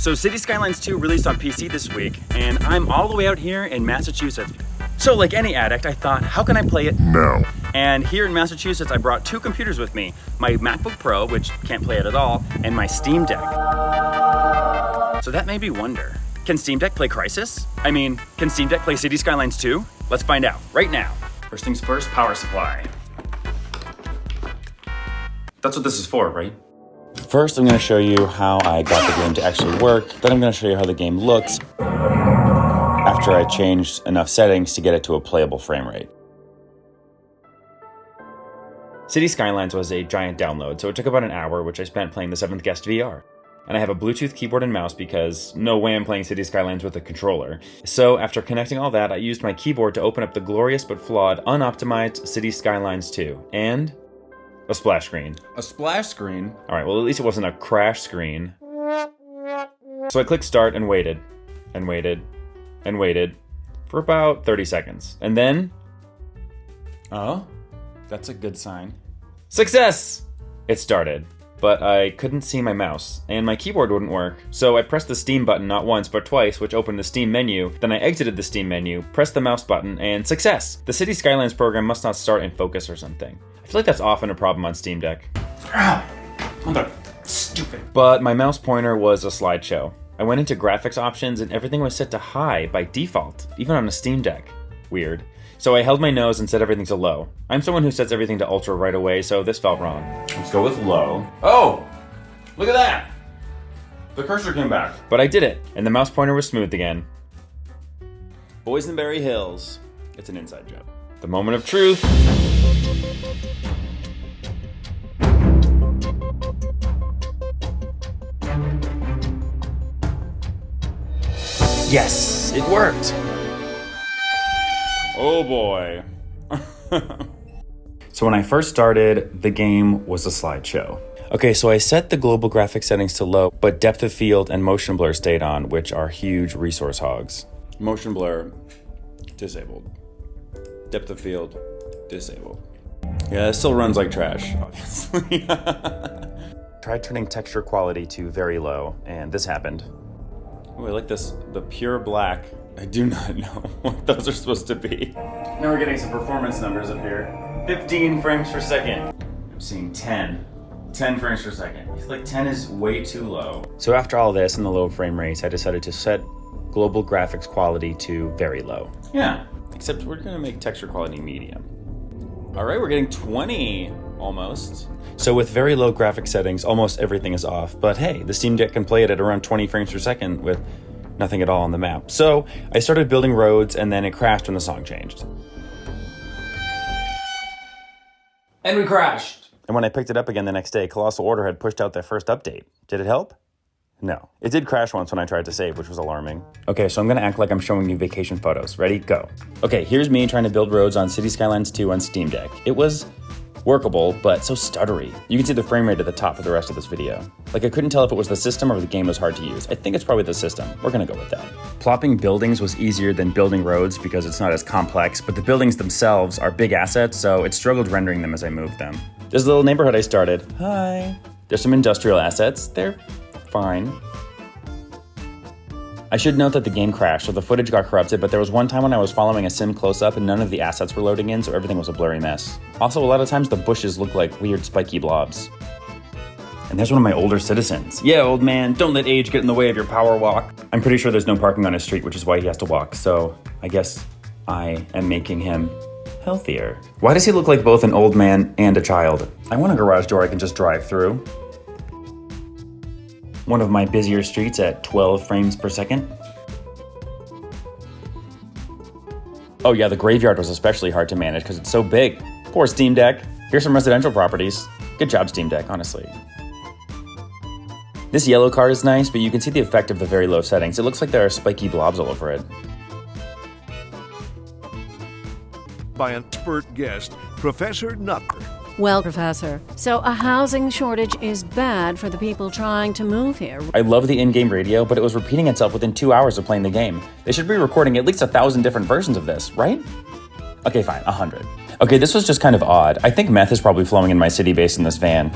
So Cities Skylines 2 released on PC this week, and I'm all the way out here in Massachusetts. So like any addict, I thought, how can I play it now? And here in Massachusetts, I brought two computers with me, my MacBook Pro, which can't play it at all, and my Steam Deck. So that made me wonder, can Steam Deck play Crysis? I mean, can Steam Deck play Cities Skylines 2? Let's find out, right now. First things first, power supply. That's what this is for, right? First, I'm gonna show you how I got the game to actually work. Then I'm gonna show you how the game looks after I changed enough settings to get it to a playable frame rate. Cities Skylines was a giant download, so it took about an hour, which I spent playing the 7th Guest VR. And I have a Bluetooth keyboard and mouse because no way I'm playing Cities Skylines with a controller. So after connecting all that, I used my keyboard to open up the glorious but flawed, unoptimized Cities Skylines 2. And a splash screen. A splash screen? Alright, well at least it wasn't a crash screen. So I clicked start and waited, and waited, and waited for about 30 seconds. And then... oh, that's a good sign. Success! It started, but I couldn't see my mouse, and my keyboard wouldn't work. So I pressed the Steam button not once, but twice, which opened the Steam menu. Then I exited the Steam menu, pressed the mouse button, and success! The Cities Skylines program must not start in focus or something. I feel like that's often a problem on Steam Deck. Stupid. But my mouse pointer was a slideshow. I went into graphics options and everything was set to high by default, even on a Steam Deck. Weird. So I held my nose and set everything to low. I'm someone who sets everything to ultra right away, so this felt wrong. Let's go with low. Oh! Look at that! The cursor came back. But I did it, and the mouse pointer was smooth again. Boysenberry Hills. It's an inside joke. The moment of truth. Yes, it worked. Oh boy. So when I first started, the game was a slideshow. Okay, so I set the global graphics settings to low, but depth of field and motion blur stayed on, which are huge resource hogs. Motion blur, disabled. Depth of field, disabled. Yeah, it still runs like trash, obviously. Tried turning texture quality to very low, and this happened. Oh, I like this, the pure black. I do not know what those are supposed to be. Now we're getting some performance numbers up here. 15 frames per second. I'm seeing 10. 10 frames per second. I feel like 10 is way too low. So after all this and the low frame rates, I decided to set global graphics quality to very low. Yeah, except we're gonna make texture quality medium. All right, we're getting 20 almost. So with very low graphic settings, almost everything is off. But hey, the Steam Deck can play it at around 20 frames per second with nothing at all on the map. So I started building roads and then it crashed when the song changed. And we crashed. And when I picked it up again the next day, Colossal Order had pushed out their first update. Did it help? No. It did crash once when I tried to save, which was alarming. Okay, so I'm gonna act like I'm showing you vacation photos. Ready? Go. Okay, here's me trying to build roads on Cities Skylines 2 on Steam Deck. It was workable, but so stuttery. You can see the frame rate at the top for the rest of this video. Like I couldn't tell if it was the system or the game was hard to use. I think it's probably the system. We're gonna go with that. Plopping buildings was easier than building roads because it's not as complex, but the buildings themselves are big assets, so it struggled rendering them as I moved them. There's a little neighborhood I started. Hi. There's some industrial assets. They're fine. I should note that the game crashed, so the footage got corrupted, but there was one time when I was following a sim close-up and none of the assets were loading in, so everything was a blurry mess. Also, a lot of times the bushes look like weird spiky blobs. And there's one of my older citizens. Yeah, old man, don't let age get in the way of your power walk. I'm pretty sure there's no parking on his street, which is why he has to walk, so I guess I am making him healthier. Why does he look like both an old man and a child? I want a garage door I can just drive through. One of my busier streets at 12 frames per second. Oh yeah, the graveyard was especially hard to manage because it's so big. Poor Steam Deck. Here's some residential properties. Good job, Steam Deck, honestly. This yellow car is nice, but you can see the effect of the very low settings. It looks like there are spiky blobs all over it. By an expert guest, Professor Nutter. Well, Professor, so a housing shortage is bad for the people trying to move here. I love the in-game radio, but it was repeating itself within 2 hours of playing the game. They should be recording at least 1,000 different versions of this, right? Okay, fine, 100. Okay, this was just kind of odd. I think meth is probably flowing in my city based in this van.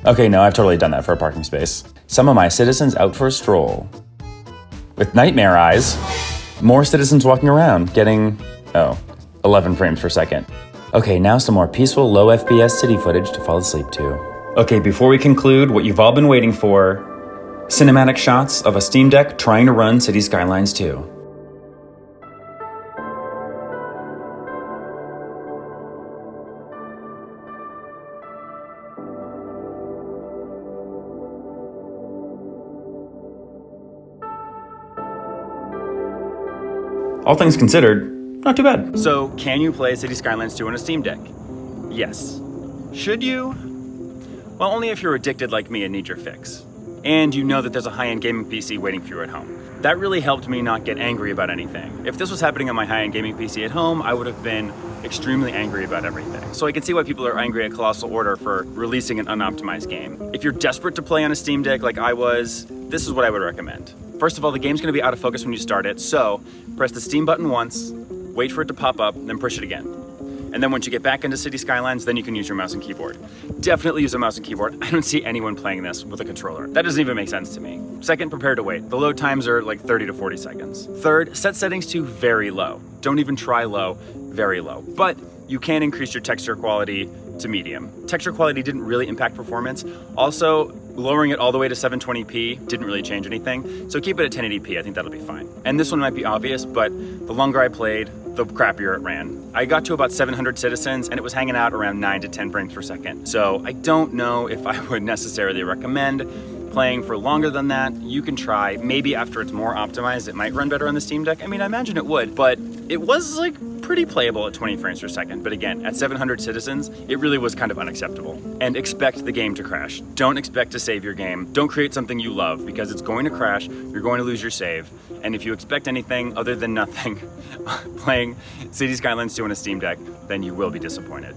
Okay, no, I've totally done that for a parking space. Some of my citizens out for a stroll. With nightmare eyes, more citizens walking around, getting, 11 frames per second. Okay, now some more peaceful, low FPS city footage to fall asleep to. Okay, before we conclude, what you've all been waiting for, cinematic shots of a Steam Deck trying to run Cities Skylines 2. All things considered, not too bad. So, can you play Cities Skylines 2 on a Steam Deck? Yes. Should you? Well, only if you're addicted like me and need your fix. And you know that there's a high-end gaming PC waiting for you at home. That really helped me not get angry about anything. If this was happening on my high-end gaming PC at home, I would have been extremely angry about everything. So I can see why people are angry at Colossal Order for releasing an unoptimized game. If you're desperate to play on a Steam Deck like I was, this is what I would recommend. First of all, the game's gonna be out of focus when you start it, so press the Steam button once, wait for it to pop up, then push it again. And then once you get back into City Skylines, then you can use your mouse and keyboard. Definitely use a mouse and keyboard. I don't see anyone playing this with a controller. That doesn't even make sense to me. Second, prepare to wait. The load times are like 30 to 40 seconds. Third, set settings to very low. Don't even try low, very low. But you can increase your texture quality to medium. Texture quality didn't really impact performance. Also, lowering it all the way to 720p didn't really change anything. So keep it at 1080p, I think that'll be fine. And this one might be obvious, but the longer I played, the crappier it ran. I got to about 700 citizens and it was hanging out around 9 to 10 frames per second. So I don't know if I would necessarily recommend playing for longer than that. You can try, maybe after it's more optimized, it might run better on the Steam Deck. I mean, I imagine it would, but it was like pretty playable at 20 frames per second. But again, at 700 citizens, it really was kind of unacceptable. And expect the game to crash. Don't expect to save your game. Don't create something you love because it's going to crash. You're going to lose your save. And if you expect anything other than nothing playing Cities Skylines 2 on a Steam Deck, then you will be disappointed.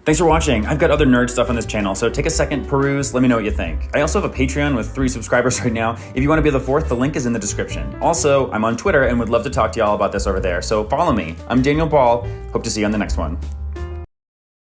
Thanks for watching. I've got other nerd stuff on this channel, so take a second, peruse, let me know what you think. I also have a Patreon with 3 subscribers right now. If you want to be the 4th, the link is in the description. Also, I'm on Twitter and would love to talk to y'all about this over there, so follow me. I'm Daniel Ball. Hope to see you on the next one.